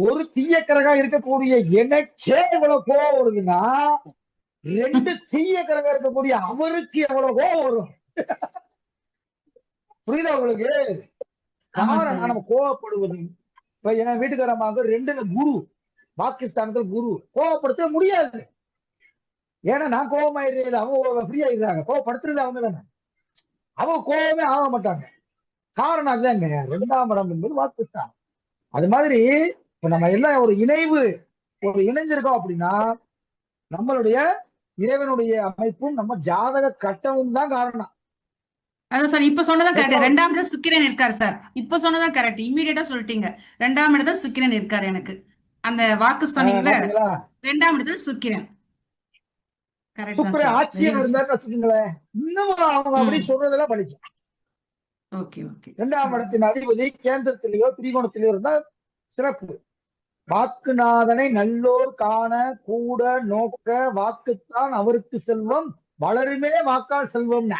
ஒரு தீய கிரகம் இருக்கக்கூடிய எனக்கே எவ்வளவு கோவம் வருதுன்னா 2 தீய கிரகம் இருக்கக்கூடிய அவருக்கு எவ்வளவு கோவம் வரும். புரியுதா உங்களுக்கு? ஆமா காரணம் சார். நம்ம கோவப்படுவது. இப்ப என் வீட்டுக்காரமாக 2ல குரு, பாகிஸ்தானத்துல குரு, கோவப்படுத்த முடியாது. ஏன்னா நான் கோவமாயிடுறது, அவங்க ஃப்ரீ ஆயிடுறாங்க. கோவப்படுத்துறது அவங்க தானே. அவங்க கோவமே ஆக மாட்டாங்க. காரணம் அதுதாங்க. 2ஆம் இடம் என்பது பாகிஸ்தான். அது மாதிரி இப்ப நம்ம எல்லாம் ஒரு இணைஞ்சிருக்கோம் அப்படின்னா நம்மளுடைய இறைவனுடைய அமைப்பும் நம்ம ஜாதக கட்டமும் தான் காரணம். அதான் சார் இப்ப சொன்னதான் கரெக்ட். ஏதாவது 2ஆம் இடத்துல சுக்கிரன் இருக்காரு சார். இப்ப சொன்னதான் கரெக்ட். இம்மீடியட்டா சொல்லிட்டீங்க. 2ஆம் இடத்துல சுக்கிரன் இருக்காரு எனக்கு. அந்த வாக்கு சொன்னீங்கல்ல, பாத்தீங்களா? 2ஆம் இடத்துல சுக்கிரன். கரெக்ட் தான் சுக்கிரன் சார். வெரி ஆட்சியம் குட் சார். இருந்தாருன்னு வச்சுக்கோங்களேன், இன்னும் அவங்க அப்படி சொல்றதெல்லாம் படிக்கும். Okay okay. 2ஆம் இடத்தின் அதிபதி கேந்திரத்திலேயோ திரிகோணத்திலேயோ இருந்தா சிறப்பு. வாக்குநாதனை நல்லோர் காண கூட நோக்க வாக்குத்தான் அவருக்கு செல்வம் வளருமே வாக்கால் செல்வம்னா